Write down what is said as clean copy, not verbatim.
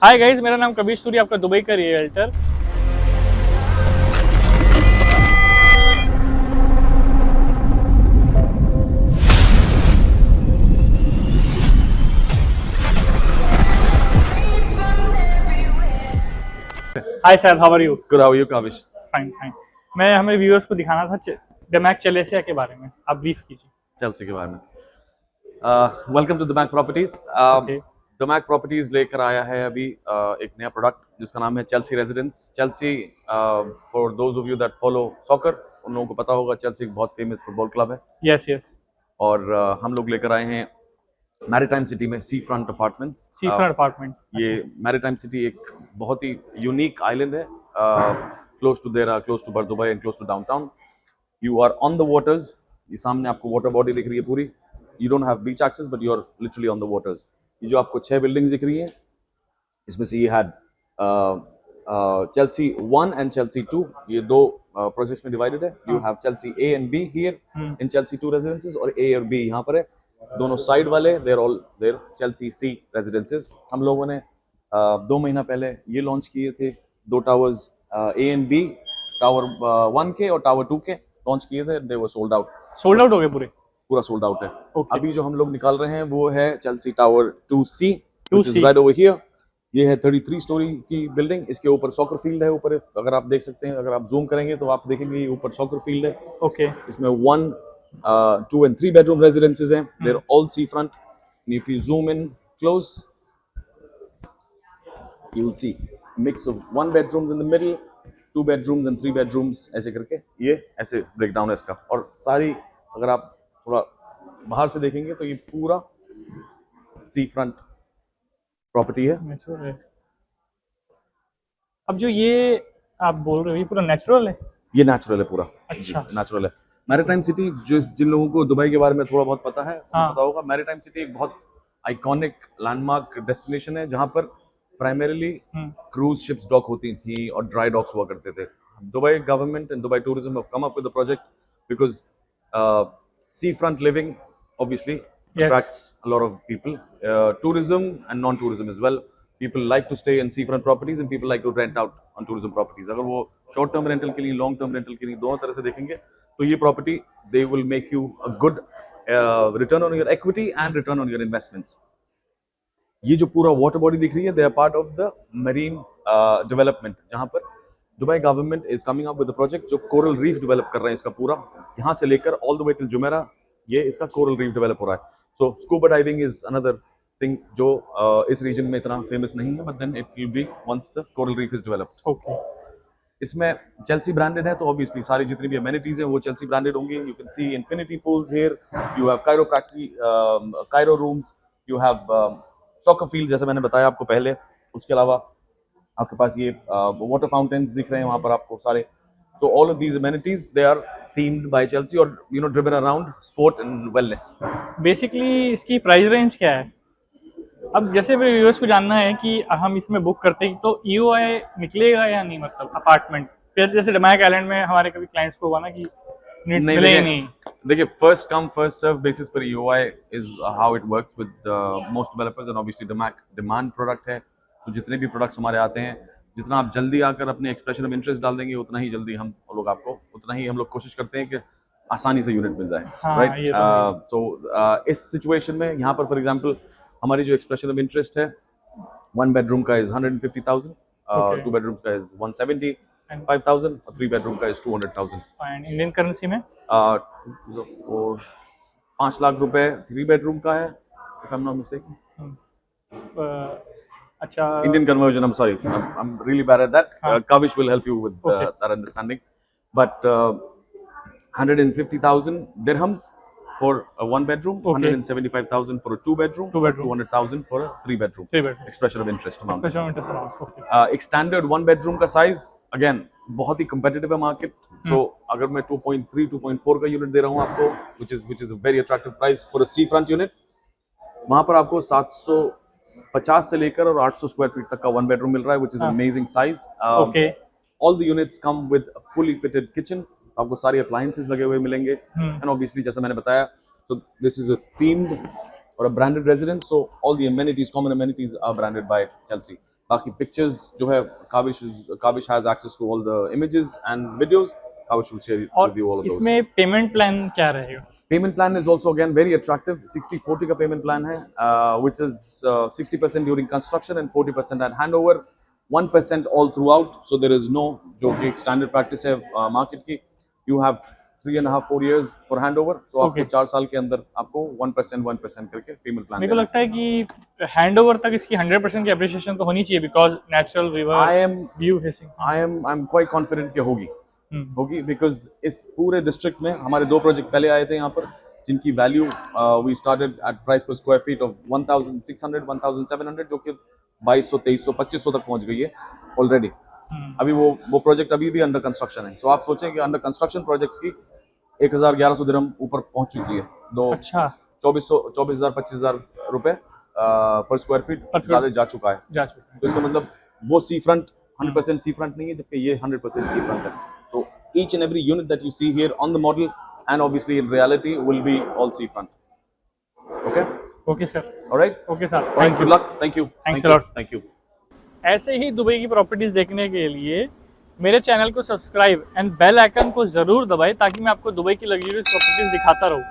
Hi guys, मेरा नाम कबीर सूरी, आपका दुबई का realtor. Hi sir, how are you? Good, how are you, Kavish? Fine fine. मैं हमें व्यूअर्स को दिखाना था डमैक चलेसिया के बारे में, आप ब्रीफ कीजिए। Chelsea के बारे में। Welcome to the Mac Properties. Okay. The Mac Properties लेकर आया है अभी एक नया प्रोडक्ट जिसका नाम है Chelsea Residence. Chelsea, for those of you that follow soccer, उन लोगों को पता होगा Chelsea एक बहुत फेमस फुटबॉल क्लब है यस यस। और हम लोग लेकर आए हैं मैरीटाइम सिटी में sea front apartments. Sea front apartment. ये मैरीटाइम सिटी एक बहुत ही यूनिक आइलैंड है, close to Bur Dubai and close to downtown. You are on the waters. ये सामने आपको वाटर बॉडी दिख रही है पूरी। You don't have beach access but you are literally on the waters. ये जो आपको 6 बिल्डिंग्स दिख रही हैं, इसमें से ये हैड Chelsea 1 and Chelsea 2, ये दो प्रोजेक्ट्स में डिवाइडेड है। You have Chelsea A and B here in Chelsea 2 residences और A और B यहाँ पर है। दोनों साइड वाले देयर Chelsea C रेजिडेंसेस। हम लोगों ने 2 महीना पहले ये लॉन्च किए थे, दो towers A and B, tower 1 के और टावर 2 के लॉन्च किए थे। They were sold out. Sold out हो गए पूरे? पूरा सोल्ड आउट है। Okay. अभी जो हम लोग निकाल रहे हैं वो है Chelsea tower 2C, which is 2C. right over here। ये है 33 स्टोरी की बिल्डिंग। इसके ऊपर सॉकर फील्ड है ऊपर, अगर आप देख सकते हैं, अगर आप जूम करेंगे तो आप देखेंगे ऊपर सॉकर फील्ड है। ओके। इसमें 1, 2 and 3 bedroom residences हैं। They're all seafront. And if you zoom in close, you will see mix of 1 bedrooms in the middle, 2 bedrooms and 3 bedrooms, ऐसे करके ये ऐसे ब्रेकडाउन है इसका। और सारी अगर आप थोड़ा बाहर से देखेंगे तो ये पूरा सी फ्रंट प्रॉपर्टी है। नेचुरल है। अब जो ये आप बोल रहे हो ये पूरा नेचुरल है? ये नेचुरल है पूरा। अच्छा। नेचुरल है। मैरीटाइम सिटी, जो जिन लोगों को दुबई के बारे में थोड़ा बहुत पता है, हाँ। पता होगा मैरीटाइम सिटी एक बहुत आइकॉनिक लैंडमार्क डेस्टिनेशन है जहां पर प्राइमरीली क्रूज शिप्स डॉक होती थी और ड्राई डॉक्स हुआ करते थे। Dubai government and Dubai tourism have come up with the project because sea front living obviously attracts a lot of people, tourism and non-tourism as well. People like to stay in seafront properties and people like to rent out on tourism properties. अगर वो short term rental के लिए, long term rental के लिए दोनों तरह से देखेंगे तो ये property they will make you a good return on your equity and return on your investments. ये जो पूरा water body दिख रही है, they are part of the marine development, जहाँ पर Dubai government is coming up with a project जो coral reef develop कर रहे हैं इसका पूरा, यहाँ से लेकर all the way till Jumeirah ये इसका कोरल रीफ डेवलप हो रहा है। So scuba diving is another thing जो इस रीजन में इतना फेमस नहीं है, but then it will be once the coral reef is developed. Okay. इसमें चेल्सी ब्रांडेड है तो ऑब्वियसली सारी जितनी भी अमेनिटीज हैं वो चेल्सी ब्रांडेड होंगी। You can see infinity pools here, you have cryo rooms, you have soccer field जैसे मैंने बताया आपको पहले। उसके अलावा आपके पास ये वाटर फाउंटेन्स दिख रहे हैं वहां पर आपको सारे। So all of these amenities they are themed by Chelsea or driven around sport and wellness. Basically इसकी प्राइस रेंज क्या है? अब जैसे मेरे व्यूअर्स को जानना है कि हम इसमें बुक करते हैं तो ईओआई निकलेगा या नहीं, मतलब अपार्टमेंट फिर जैसे डमैक आइलैंड में हमारे कभी क्लाइंट्स को हुआ ना कि यूनिट मिले ही नहीं। देखिए, first come first serve basis पर EOI is how it works with most developers and obviously Damac demand product है। तो जितने भी प्रोडक्ट्स हमारे आते हैं, जितना आप जल्दी आकर अपने एक्सप्रेशन ऑफ इंटरेस्ट डाल देंगे उतना ही जल्दी हम लोग आपको, उतना ही हम लोग कोशिश करते हैं कि आसानी से यूनिट मिल जाए। राइट। सो इस सिचुएशन में यहाँ पर फॉर एग्जांपल हमारी जो एक्सप्रेशन ऑफ इंटरेस्ट है, 1 bedroom का इज 150,000, 2 bedroom का इज 175,000 और 3 bedroom का इज 200,000। इंडियन करेंसी में 5 लाख रुपए 3 bedroom का है, if I'm not mistaken. अच्छा, Indian conversion, I'm sorry, I'm really bad at that. Kavish will help you with that understanding. But 150,000 dirhams for a 1 bedroom, 175,000 for a 2 bedroom, 200,000 for a 3 bedroom. Expression of interest amount. एक standard 1 bedroom का size again बहुत ही competitive है market. So अगर मैं 2.3, 2.4 का unit दे रहा हूँ आपको, which is a very attractive price for a seafront unit, वहाँ पर आपको 750 से लेकर और 800 स्क्वायर फीट तक का 1 bedroom मिल रहा है, which is amazing size. All the units come with a fully fitted kitchen. आपको सारी appliances लगे हुए मिलेंगे and obviously जैसा मैंने बताया, so this is a themed or a branded residence, so all the amenities, common amenities are branded by Chelsea. बाकी pictures जो है Kavish has access to all the images and videos. Kavish will share और with you all of those. इसमें payment plan क्या रहेगा? Payment plan is also again very attractive. 60-40 का payment plan है, which is 60% during construction and 40% at handover, 1% all throughout. So there is no, जो कि standard practice है market की. You have 3.5-4 years for handover. So आपको 4 साल के अंदर आपको 1% करके payment plan. मेरे को लगता है कि हैंडओवर तक इसकी 100% की एप्रिसिएशन तो होनी चाहिए, because natural river view facing. I am quite confident कि होगी बिकॉज इस पूरे डिस्ट्रिक्ट में हमारे 2 प्रोजेक्ट पहले आए थे यहाँ पर, जिनकी value we started at price per square feet of 1600 1700, जो कि 2200 2300 2500 तक पहुंच गई है ऑलरेडी. अभी वो प्रोजेक्ट अभी भी अंडर कंस्ट्रक्शन है. सो आप सोचें कि अंडर कंस्ट्रक्शन प्रोजेक्ट्स की 1100 दिरहम ऊपर पहुंच चुकी है. अच्छा, 24,000 25,000 रुपए पर स्क्वायर फीट ज्यादा जा चुका है. तो इसका मतलब वो सी फ्रंट 100% सी फ्रंट नहीं है, जबकि ये 100% सी फ्रंट है. So each and every unit that you see here on the model and obviously in reality will be all sea front. Okay? Okay sir. All right? Okay sir. All right, good luck. Thank you. Thanks a lot. Thank you. ऐसे ही Dubai की properties देखने के लिए मेरे channel को subscribe and bell icon को जरूर दबाएं, ताकि मैं आपको दुबई की लग्जरियस प्रॉपर्टीज दिखाता रहूं.